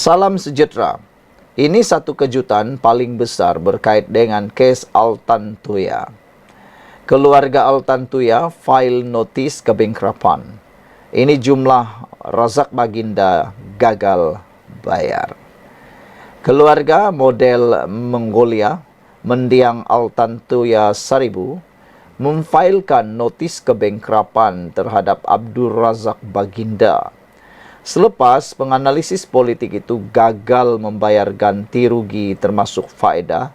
Salam sejahtera. Ini satu kejutan paling besar berkait dengan kes Altan Tuya. Keluarga Altan Tuya file notis kebangkrutan. Ini jumlah Razak Baginda gagal bayar. Keluarga model Mongolia mendiang Altan Tuya 1000 memfailkan notis kebangkrutan terhadap Abdul Razak Baginda selepas penganalisis politik itu gagal membayar ganti rugi termasuk faedah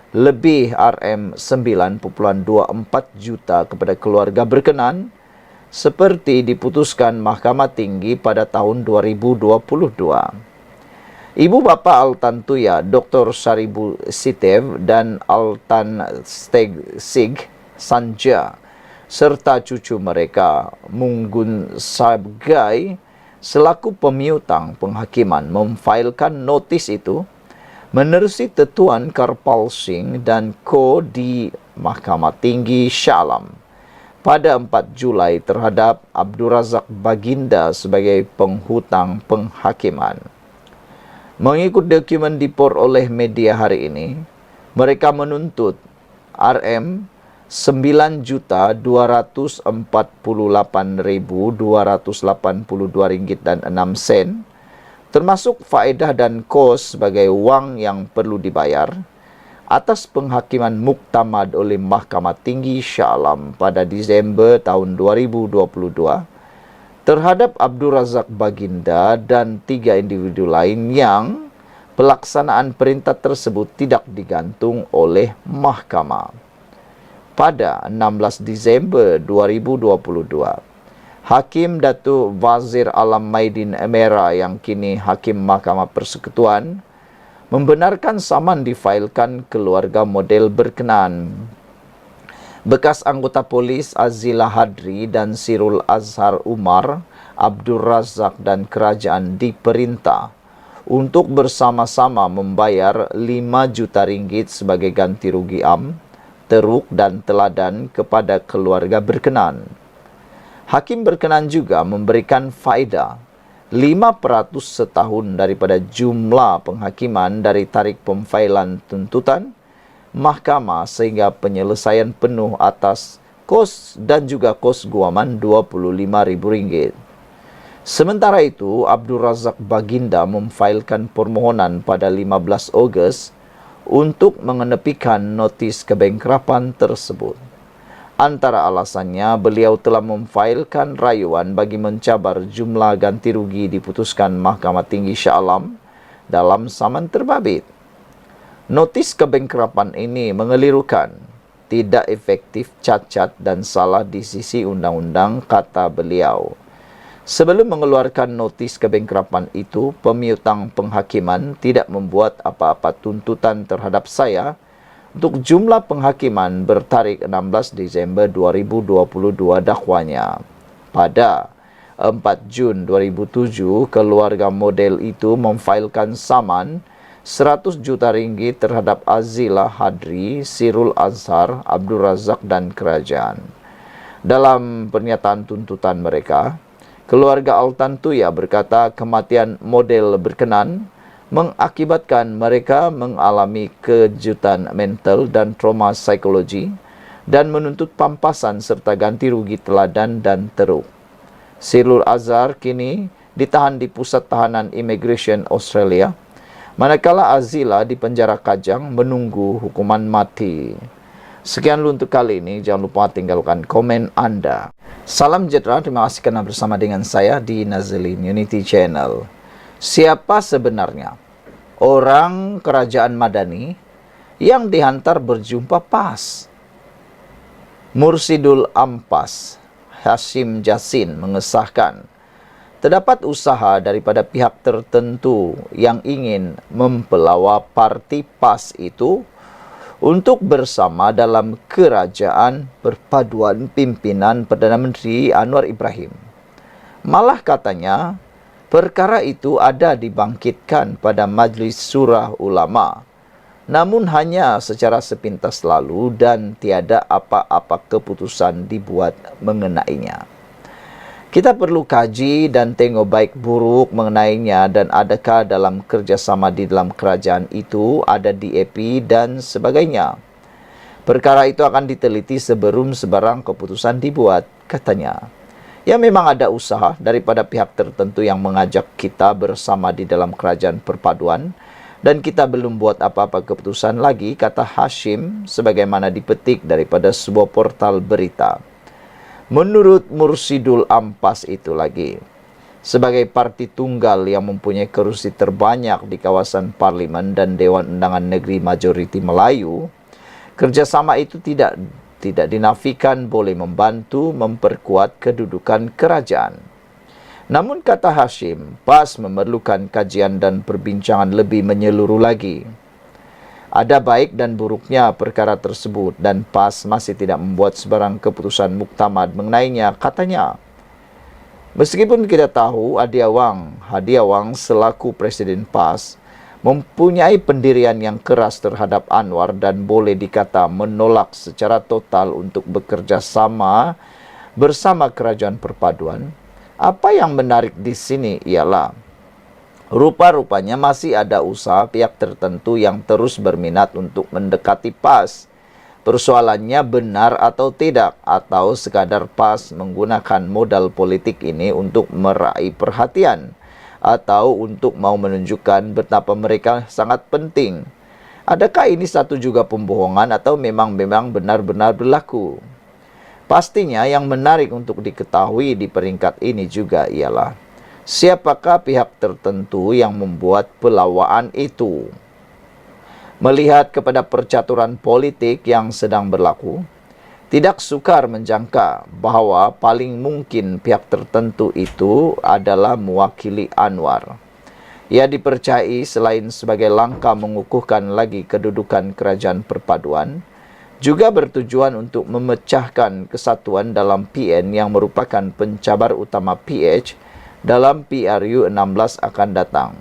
lebih Rm9.24 juta kepada keluarga berkenan seperti diputuskan Mahkamah Tinggi pada tahun 2022. Ibu bapa Altan Tuya, Dr. Saribu Sitev dan Altan Sig Sanja serta cucu mereka Munggun Sabgai selaku pemiutang penghakiman memfailkan notis itu menerusi Tetuan Karpal Singh dan Ko di Mahkamah Tinggi Shah Alam pada 4 Julai terhadap Abdul Razak Baginda sebagai penghutang penghakiman. Mengikut dokumen diperoleh media hari ini, mereka menuntut Rm 9.248.282 ringgit dan 6 sen, termasuk faedah dan kos sebagai wang yang perlu dibayar atas penghakiman muktamad oleh Mahkamah Tinggi Shah Alam pada Disember tahun 2022 terhadap Abdul Razak Baginda dan 3 individu lain yang pelaksanaan perintah tersebut tidak digantung oleh mahkamah. Pada 16 Disember 2022, Hakim Datuk Wazir Alam Maidin Emera yang kini Hakim Mahkamah Persekutuan membenarkan saman difailkan keluarga model berkenan. Bekas anggota polis Azila Hadri dan Sirul Azhar Umar, Abdul Razak dan kerajaan diperintah untuk bersama-sama membayar 5 juta ringgit sebagai ganti rugi teruk dan teladan kepada keluarga berkenan. Hakim berkenan juga memberikan faedah 5% setahun daripada jumlah penghakiman dari tarikh pemfailan tuntutan mahkamah sehingga penyelesaian penuh atas kos dan juga kos guaman RM25,000. Sementara itu, Abdul Razak Baginda memfailkan permohonan pada 15 Ogos untuk mengenepikan notis kebangkrutan tersebut. Antara alasannya, beliau telah memfailkan rayuan bagi mencabar jumlah ganti rugi diputuskan Mahkamah Tinggi Shah Alam dalam saman terbabit. Notis kebangkrutan ini mengelirukan, tidak efektif, cacat dan salah di sisi undang-undang, kata beliau. Sebelum mengeluarkan notis kebangkrutan itu, pemiutang penghakiman tidak membuat apa-apa tuntutan terhadap saya untuk jumlah penghakiman bertarikh 16 Desember 2022 dakwanya. Pada 4 Jun 2007, keluarga model itu memfailkan saman 100 juta ringgit terhadap Azila Hadri, Sirul Azhar, Abdul Razak dan kerajaan. Dalam pernyataan tuntutan mereka, keluarga Altan Tuya berkata kematian model berkenan mengakibatkan mereka mengalami kejutan mental dan trauma psikologi dan menuntut pampasan serta ganti rugi teladan dan teruk. Sirul Azhar kini ditahan di Pusat Tahanan Immigration Australia, manakala Azila di penjara Kajang menunggu hukuman mati. Sekian dulu untuk kali ini. Jangan lupa tinggalkan komen Anda. Salam sejahtera. Terima kasih kerana bersama dengan saya di Nazlin Unity Channel. Siapa sebenarnya orang kerajaan Madani yang dihantar berjumpa PAS? Mursidul Ampas Hashim Jasin mengesahkan terdapat usaha daripada pihak tertentu yang ingin mempelawa parti PAS itu untuk bersama dalam kerajaan perpaduan pimpinan Perdana Menteri Anwar Ibrahim. Malah katanya, perkara itu ada dibangkitkan pada Majlis Surah Ulama, namun hanya secara sepintas lalu dan tiada apa-apa keputusan dibuat mengenainya. Kita perlu kaji dan tengok baik buruk mengenainya dan adakah dalam kerjasama di dalam kerajaan itu ada DAP dan sebagainya. Perkara itu akan diteliti sebelum sebarang keputusan dibuat, katanya. Ya, memang ada usaha daripada pihak tertentu yang mengajak kita bersama di dalam kerajaan perpaduan dan kita belum buat apa-apa keputusan lagi, kata Hashim sebagaimana dipetik daripada sebuah portal berita. Menurut Mursidul Ampas itu lagi, sebagai parti tunggal yang mempunyai kerusi terbanyak di kawasan Parlimen dan Dewan Undangan Negeri Majoriti Melayu, kerjasama itu tidak dinafikan boleh membantu memperkuat kedudukan kerajaan. Namun kata Hashim, PAS memerlukan kajian dan perbincangan lebih menyeluruh lagi. Ada baik dan buruknya perkara tersebut dan PAS masih tidak membuat sebarang keputusan muktamad mengenainya, katanya. Meskipun kita tahu Hadiah Wang selaku Presiden PAS mempunyai pendirian yang keras terhadap Anwar dan boleh dikata menolak secara total untuk bekerja sama bersama kerajaan perpaduan, apa yang menarik di sini ialah rupa-rupanya masih ada usaha pihak tertentu yang terus berminat untuk mendekati PAS. Persoalannya benar atau tidak, atau sekadar PAS menggunakan modal politik ini untuk meraih perhatian, atau untuk mau menunjukkan betapa mereka sangat penting. Adakah ini satu juga pembohongan atau memang benar-benar berlaku? Pastinya yang menarik untuk diketahui di peringkat ini juga ialah siapakah pihak tertentu yang membuat pelawaan itu? Melihat kepada percaturan politik yang sedang berlaku, tidak sukar menjangka bahawa paling mungkin pihak tertentu itu adalah mewakili Anwar. Ia dipercayai selain sebagai langkah mengukuhkan lagi kedudukan kerajaan perpaduan, juga bertujuan untuk memecahkan kesatuan dalam PN yang merupakan pencabar utama PH dalam PRU 16 akan datang.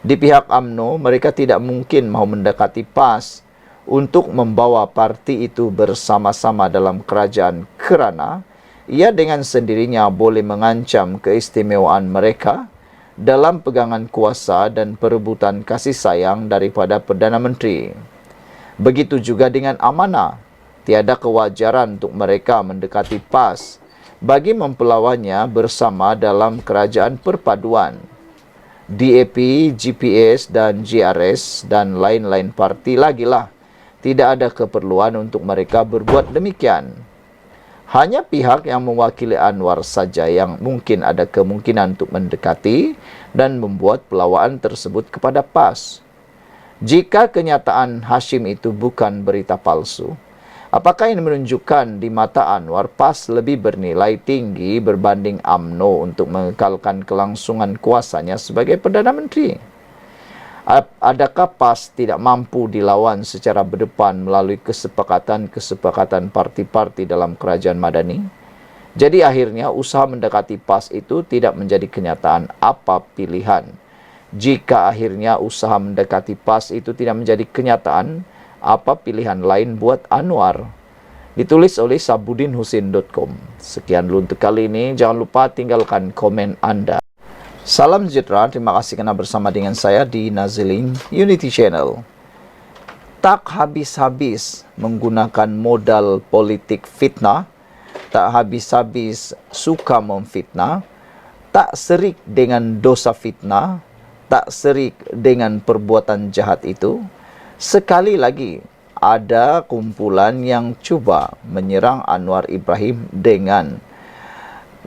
Di pihak UMNO, mereka tidak mungkin mahu mendekati PAS untuk membawa parti itu bersama-sama dalam kerajaan kerana ia dengan sendirinya boleh mengancam keistimewaan mereka dalam pegangan kuasa dan perebutan kasih sayang daripada Perdana Menteri. Begitu juga dengan amanah, tiada kewajaran untuk mereka mendekati PAS bagi mempelawannya bersama dalam kerajaan perpaduan. DAP, GPS dan GRS dan lain-lain parti lagilah. Tidak ada keperluan untuk mereka berbuat demikian. Hanya pihak yang mewakili Anwar saja yang mungkin ada kemungkinan untuk mendekati dan membuat pelawaan tersebut kepada PAS. Jika kenyataan Hashim itu bukan berita palsu, apakah ini menunjukkan di mata Anwar PAS lebih bernilai tinggi berbanding UMNO untuk mengekalkan kelangsungan kuasanya sebagai Perdana Menteri? Adakah PAS tidak mampu dilawan secara berdepan melalui kesepakatan parti-parti dalam kerajaan Madani? Jadi akhirnya usaha mendekati PAS itu tidak menjadi kenyataan apa pilihan. Jika akhirnya usaha mendekati PAS itu tidak menjadi kenyataan, apa pilihan lain buat Anwar? Ditulis oleh sabudinhusin.com. Sekian dulu untuk kali ini. Jangan lupa tinggalkan komen Anda. Salam sejahtera, terima kasih kerana bersama dengan saya di Nazilin Unity Channel. Tak habis-habis menggunakan modal politik fitnah, tak habis-habis suka memfitnah, tak serik dengan dosa fitnah, tak serik dengan perbuatan jahat itu. Sekali lagi, ada kumpulan yang cuba menyerang Anwar Ibrahim dengan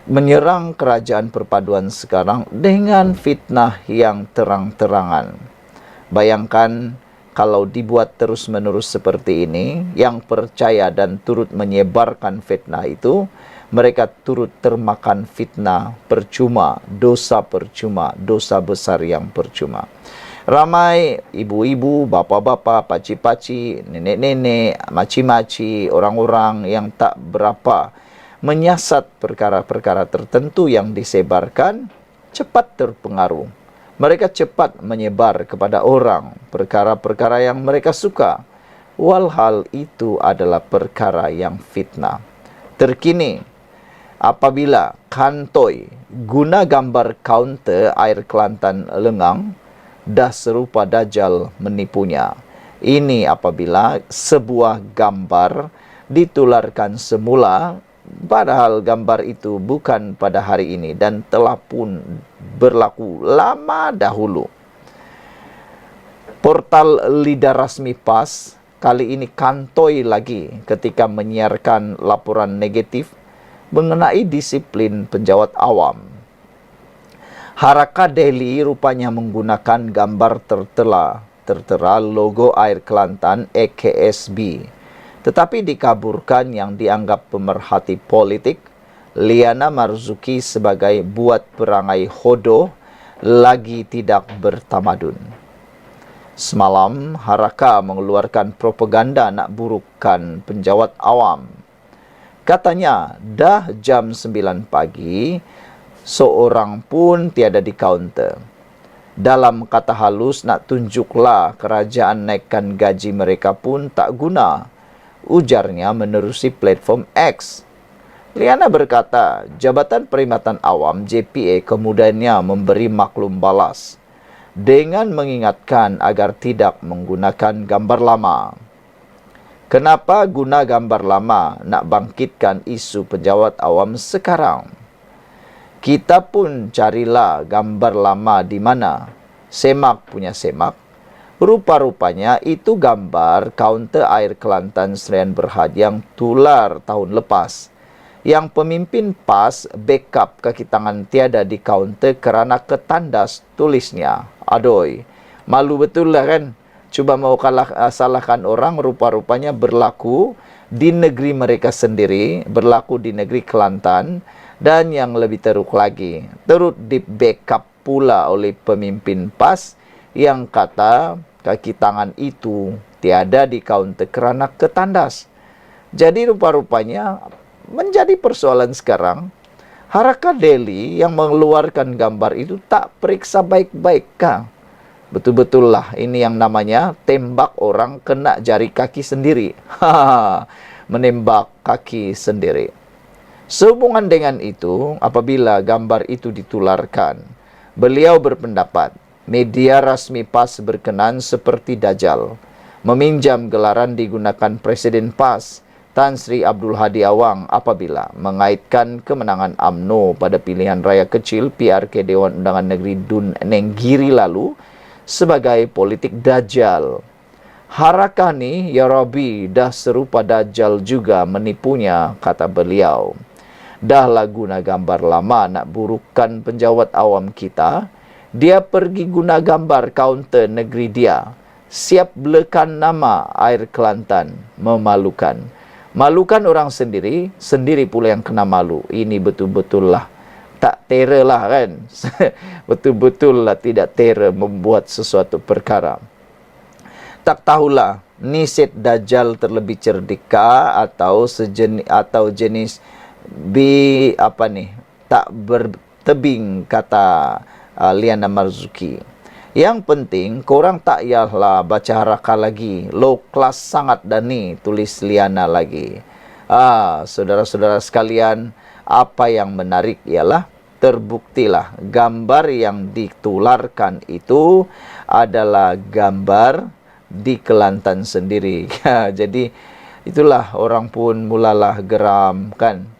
menyerang kerajaan perpaduan sekarang dengan fitnah yang terang-terangan. Bayangkan kalau dibuat terus-menerus seperti ini, yang percaya dan turut menyebarkan fitnah itu, mereka turut termakan fitnah percuma, dosa besar yang percuma. Ramai ibu-ibu, bapa-bapa, paci-paci, nenek-nenek, maci-maci, orang-orang yang tak berapa menyiasat perkara-perkara tertentu yang disebarkan, cepat terpengaruh. Mereka cepat menyebar kepada orang perkara-perkara yang mereka suka. Walhal itu adalah perkara yang fitnah. Terkini, apabila kantoi guna gambar kaunter air Kelantan lengang, dah serupa Dajjal menipunya. Ini apabila sebuah gambar ditularkan semula, padahal gambar itu bukan pada hari ini dan telah pun berlaku lama dahulu. Portal lidah rasmi PAS kali ini kantoi lagi ketika menyiarkan laporan negatif mengenai disiplin penjawat awam. Haraka Delhi rupanya menggunakan gambar tertera logo Air Kelantan AKSB, tetapi dikaburkan yang dianggap pemerhati politik Liana Marzuki sebagai buat perangai hodoh lagi tidak bertamadun. Semalam, Haraka mengeluarkan propaganda nak burukkan penjawat awam. Katanya, dah jam 9 pagi, seorang pun tiada di kaunter. Dalam kata halus, nak tunjuklah kerajaan naikkan gaji mereka pun tak guna. Ujarnya menerusi platform X. Liana berkata, Jabatan Perkhidmatan Awam JPA kemudiannya memberi maklum balas dengan mengingatkan agar tidak menggunakan gambar lama. Kenapa guna gambar lama nak bangkitkan isu penjawat awam sekarang? Kita pun carilah gambar lama di mana. Semak punya semak. Rupa-rupanya itu gambar kaunter air Kelantan Serian Berhad yang tular tahun lepas. Yang pemimpin PAS backup kaki tangan tiada di kaunter kerana ketandas tulisnya. Aduh, malu betul lah kan? Cuba mau salahkan orang, rupa-rupanya berlaku di negeri mereka sendiri, berlaku di negeri Kelantan, dan yang lebih teruk lagi, turut di backup pula oleh pemimpin PAS yang kata kaki tangan itu tiada di kaunter kerana ketandas. Jadi rupa-rupanya menjadi persoalan sekarang, Haraka Delhi yang mengeluarkan gambar itu tak periksa baik-baik kah? Betul-betul lah ini yang namanya tembak orang kena jari kaki sendiri. Menembak kaki sendiri. Sehubungan dengan itu, apabila gambar itu ditularkan, beliau berpendapat media rasmi PAS berkenan seperti Dajjal meminjam gelaran digunakan Presiden PAS Tan Sri Abdul Hadi Awang apabila mengaitkan kemenangan UMNO pada pilihan raya kecil PRK Dewan Undangan Negeri Dun Nenggiri lalu sebagai politik Dajjal. Haraka ni, ya Rabbi, dah serupa Dajjal juga menipunya, kata beliau. Dahlah guna gambar lama nak burukkan penjawat awam kita, dia pergi guna gambar kaunter negeri dia. Siap belekan nama air Kelantan, memalukan. Malukan orang sendiri, sendiri pula yang kena malu. Ini betul-betul lah tak terror lah kan. Betul-betul lah tidak terror membuat sesuatu perkara. Tak tahulah nisit Dajjal terlebih cerdika atau jenis tak bertebing, kata Liana Marzuki. Yang penting korang tak payahlah baca Haraka lagi. Low class sangat dah ni, tulis Liana lagi. Saudara-saudara sekalian, apa yang menarik ialah terbuktilah gambar yang ditularkan itu adalah gambar di Kelantan sendiri. Jadi itulah orang pun mulalah geram kan.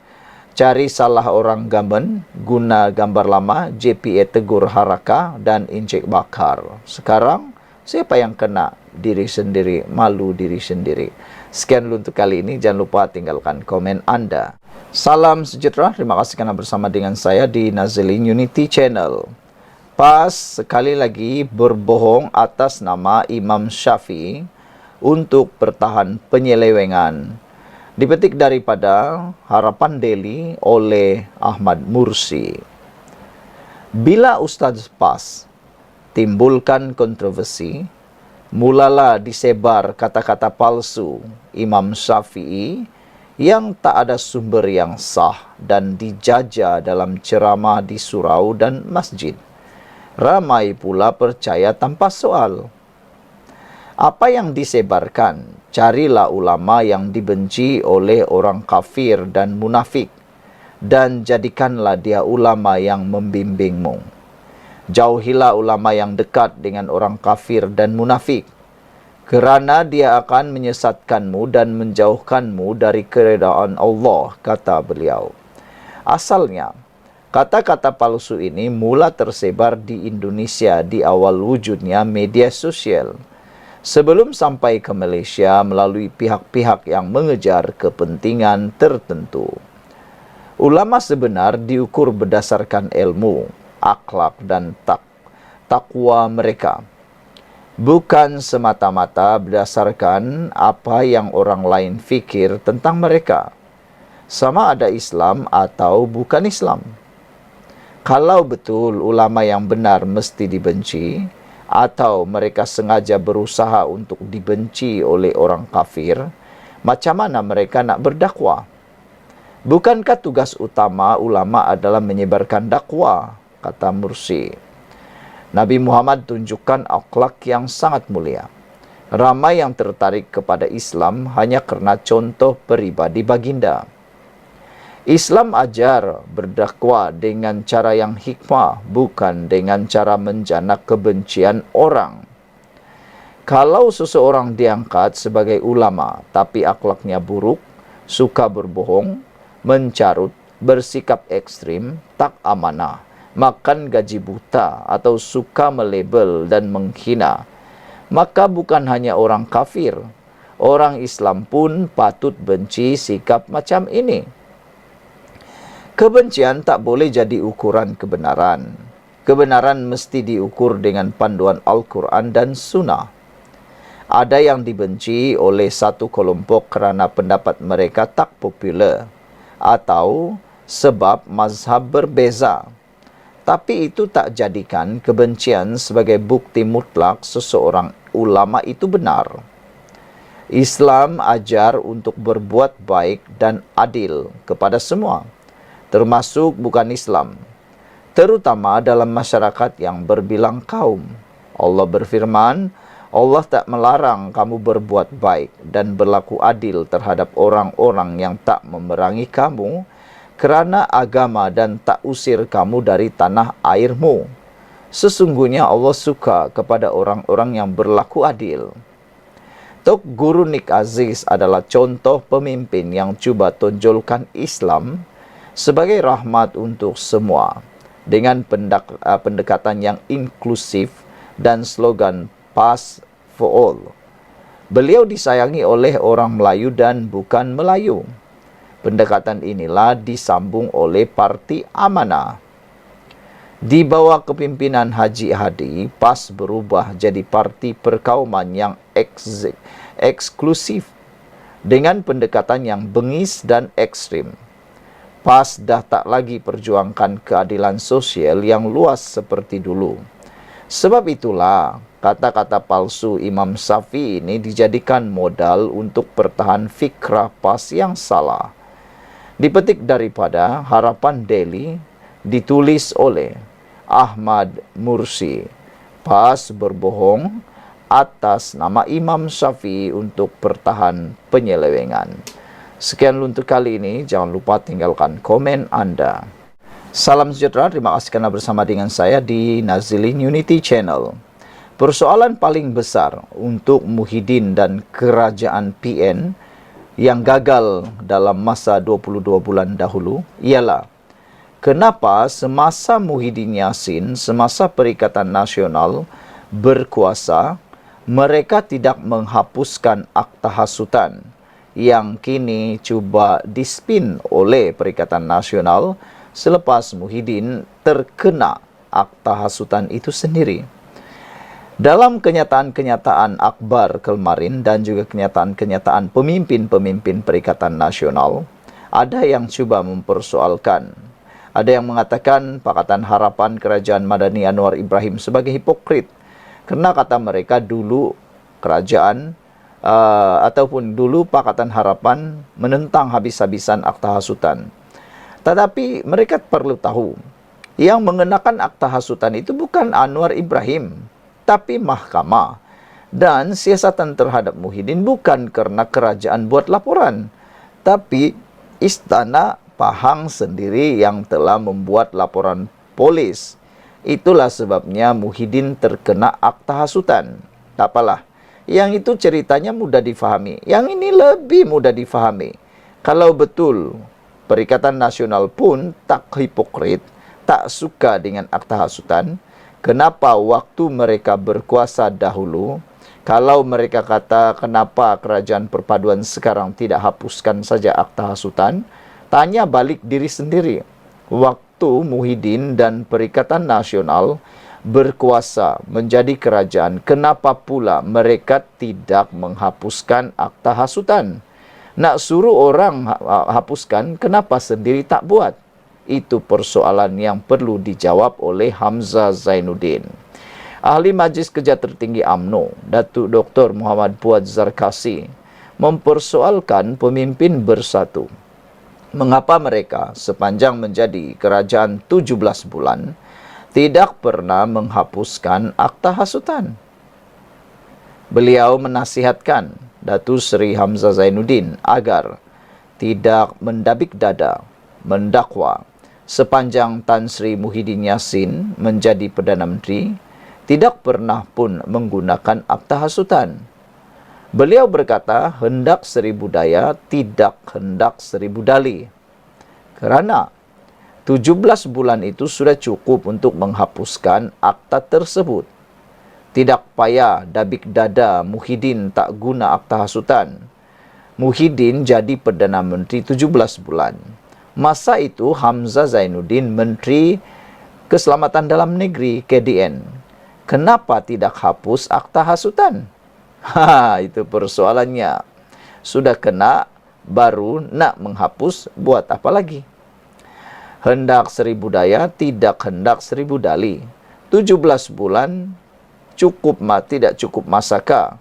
Cari salah orang gamen, guna gambar lama, JPA tegur Haraka dan injek bakar. Sekarang, siapa yang kena? Diri sendiri, malu diri sendiri. Sekian dulu untuk kali ini, jangan lupa tinggalkan komen Anda. Salam sejahtera, terima kasih kerana bersama dengan saya di Nazilin Unity Channel. PAS sekali lagi berbohong atas nama Imam Syafi'i untuk bertahan penyelewengan. Dipetik daripada Harapan Delhi oleh Ahmad Mursi. Bila Ustaz PAS timbulkan kontroversi, mulalah disebar kata-kata palsu Imam Syafi'i yang tak ada sumber yang sah dan dijajah dalam ceramah di surau dan masjid. Ramai pula percaya tanpa soal. Apa yang disebarkan? Carilah ulama yang dibenci oleh orang kafir dan munafik. dan jadikanlah dia ulama yang membimbingmu. Jauhilah ulama yang dekat dengan orang kafir dan munafik, kerana dia akan menyesatkanmu dan menjauhkanmu dari keredaan Allah, kata beliau. Asalnya, kata-kata palsu ini mula tersebar di Indonesia di awal wujudnya media sosial, sebelum sampai ke Malaysia melalui pihak-pihak yang mengejar kepentingan tertentu. Ulama sebenar diukur berdasarkan ilmu, akhlak dan takwa mereka, bukan semata-mata berdasarkan apa yang orang lain fikir tentang mereka, sama ada Islam atau bukan Islam. Kalau betul ulama yang benar mesti dibenci, atau mereka sengaja berusaha untuk dibenci oleh orang kafir, macam mana mereka nak berdakwah? Bukankah tugas utama ulama adalah menyebarkan dakwah, kata Mursi. Nabi Muhammad tunjukkan akhlak yang sangat mulia. Ramai yang tertarik kepada Islam hanya kerana contoh peribadi baginda. Islam ajar berdakwah dengan cara yang hikmah, bukan dengan cara menjana kebencian orang. Kalau seseorang diangkat sebagai ulama, tapi akhlaknya buruk, suka berbohong, mencarut, bersikap ekstrim, tak amanah, makan gaji buta, atau suka melabel dan menghina, maka bukan hanya orang kafir, orang Islam pun patut benci sikap macam ini. Kebencian tak boleh jadi ukuran kebenaran. Kebenaran mesti diukur dengan panduan Al-Quran dan Sunnah. Ada yang dibenci oleh satu kelompok kerana pendapat mereka tak popular, atau sebab mazhab berbeza. Tapi itu tak jadikan kebencian sebagai bukti mutlak seseorang ulama itu benar. Islam ajar untuk berbuat baik dan adil kepada semua, termasuk bukan Islam, terutama dalam masyarakat yang berbilang kaum. Allah berfirman, Allah tak melarang kamu berbuat baik dan berlaku adil terhadap orang-orang yang tak memerangi kamu kerana agama dan tak usir kamu dari tanah airmu. Sesungguhnya Allah suka kepada orang-orang yang berlaku adil. Tok Guru Nik Aziz adalah contoh pemimpin yang cuba tonjolkan Islam sebagai rahmat untuk semua, dengan pendekatan yang inklusif dan slogan Pass for All. Beliau disayangi oleh orang Melayu dan bukan Melayu. Pendekatan inilah disambung oleh Parti Amanah. Di bawah kepimpinan Haji Hadi, PAS berubah jadi parti perkauman yang eksklusif dengan pendekatan yang bengis dan ekstrim. PAS dah tak lagi perjuangkan keadilan sosial yang luas seperti dulu. Sebab itulah, kata-kata palsu Imam Syafi'i ini dijadikan modal untuk pertahan fikrah PAS yang salah. Dipetik daripada Harapan Daily, ditulis oleh Ahmad Mursi. PAS berbohong atas nama Imam Syafi'i untuk pertahan penyelewengan. Sekian untuk kali ini. Jangan lupa tinggalkan komen Anda. Salam sejahtera. Terima kasih kerana bersama dengan saya di Nazilin Unity Channel. Persoalan paling besar untuk Muhyiddin dan kerajaan PN yang gagal dalam masa 22 bulan dahulu ialah kenapa semasa Muhyiddin Yassin, semasa Perikatan Nasional berkuasa, mereka tidak menghapuskan akta hasutan yang kini cuba dispin oleh Perikatan Nasional selepas Muhyiddin terkena akta hasutan itu sendiri. Dalam kenyataan-kenyataan akbar kemarin dan juga kenyataan-kenyataan pemimpin-pemimpin Perikatan Nasional, ada yang cuba mempersoalkan. Ada yang mengatakan Pakatan Harapan Kerajaan Madani Anwar Ibrahim sebagai hipokrit, kerana kata mereka dulu kerajaan ataupun dulu Pakatan Harapan menentang habis-habisan akta hasutan. Tetapi mereka perlu tahu, yang mengenakan akta hasutan itu bukan Anwar Ibrahim, tapi mahkamah. Dan siasatan terhadap Muhyiddin bukan kerana kerajaan buat laporan, tapi istana Pahang sendiri yang telah membuat laporan polis. Itulah sebabnya Muhyiddin terkena akta hasutan. Tak apalah. Yang itu ceritanya mudah difahami. Yang ini lebih mudah difahami. Kalau betul Perikatan Nasional pun tak hipokrit, tak suka dengan akta hasutan, kenapa waktu mereka berkuasa dahulu, kalau mereka kata kenapa kerajaan perpaduan sekarang tidak hapuskan saja akta hasutan, tanya balik diri sendiri. Waktu Muhyiddin dan Perikatan Nasional berkuasa menjadi kerajaan, kenapa pula mereka tidak menghapuskan akta hasutan? Nak suruh orang hapuskan, kenapa sendiri tak buat? Itu persoalan yang perlu dijawab oleh Hamzah Zainuddin. Ahli Majlis Kerja Tertinggi UMNO, Datuk Dr. Muhammad Puad Zarkasi, mempersoalkan pemimpin bersatu. Mengapa mereka sepanjang menjadi kerajaan 17 bulan tidak pernah menghapuskan akta hasutan? Beliau menasihatkan Datuk Seri Hamzah Zainuddin agar tidak mendabik dada, mendakwa sepanjang Tan Sri Muhyiddin Yassin menjadi Perdana Menteri tidak pernah pun menggunakan akta hasutan. Beliau berkata, hendak 1000 daya, tidak hendak 1000 dali. Kerana 17 bulan itu sudah cukup untuk menghapuskan akta tersebut. Tidak payah dabik dada Muhyiddin tak guna akta hasutan. Muhyiddin jadi Perdana Menteri 17 bulan. Masa itu Hamzah Zainuddin Menteri Keselamatan Dalam Negeri KDN. Kenapa tidak hapus akta hasutan? Itu persoalannya. Sudah kena, baru nak menghapus, buat apa lagi? Hendak 1000 daya, tidak hendak 1000 dali. 17 bulan, tidak cukup masakah?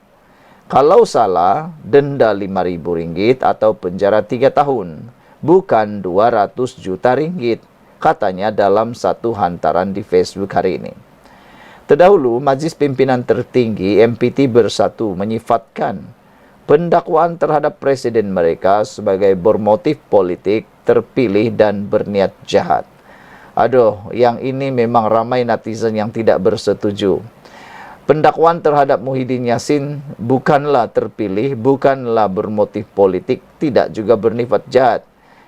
Kalau salah, denda RM5.000 atau penjara 3 tahun. Bukan 200 juta ringgit, katanya dalam satu hantaran di Facebook hari ini. Terdahulu, Majlis Pimpinan Tertinggi MPT Bersatu menyifatkan pendakwaan terhadap presiden mereka sebagai bermotif politik, terpilih dan berniat jahat. Aduh, yang ini memang ramai netizen yang tidak bersetuju. Pendakwaan terhadap Muhyiddin Yassin bukanlah terpilih, bukanlah bermotif politik, tidak juga bernifat jahat.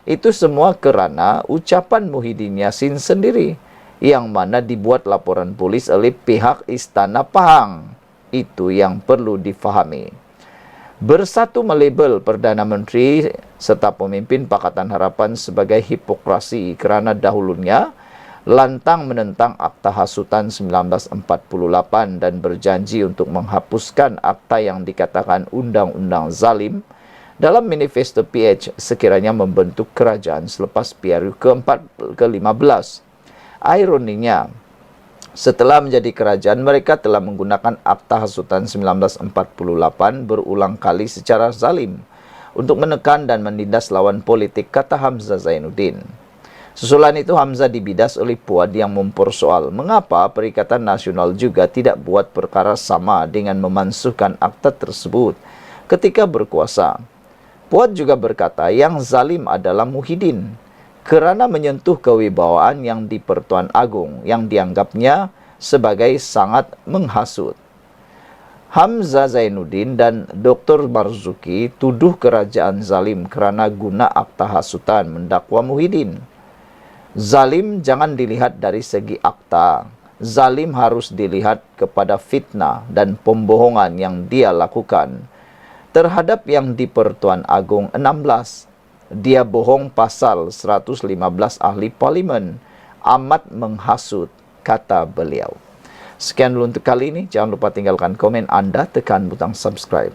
Itu semua kerana ucapan Muhyiddin Yassin sendiri, yang mana dibuat laporan polis oleh pihak Istana Pahang. Itu yang perlu difahami. Bersatu melabel Perdana Menteri serta pemimpin Pakatan Harapan sebagai hipokrasi kerana dahulunya lantang menentang Akta Hasutan 1948 dan berjanji untuk menghapuskan akta yang dikatakan undang-undang zalim dalam manifesto PH sekiranya membentuk kerajaan selepas PRU ke-15. Ironinya, setelah menjadi kerajaan, mereka telah menggunakan Akta Hasutan 1948 berulang kali secara zalim untuk menekan dan menindas lawan politik, kata Hamzah Zainuddin. Susulan itu Hamzah dibidas oleh Puad yang mempersoal mengapa Perikatan Nasional juga tidak buat perkara sama dengan memansuhkan akta tersebut ketika berkuasa. Puad juga berkata yang zalim adalah Muhyiddin kerana menyentuh kewibawaan yang di Pertuan Agong yang dianggapnya sebagai sangat menghasut. Hamzah Zainuddin dan Dr. Marzuki tuduh kerajaan zalim kerana guna akta hasutan mendakwa Muhyiddin. Zalim jangan dilihat dari segi akta. Zalim harus dilihat kepada fitnah dan pembohongan yang dia lakukan terhadap yang di Pertuan Agong 16. Dia bohong pasal 115 ahli parlimen. Amat menghasut, kata beliau. Sekian dulu untuk kali ini. Jangan lupa tinggalkan komen anda, tekan butang subscribe.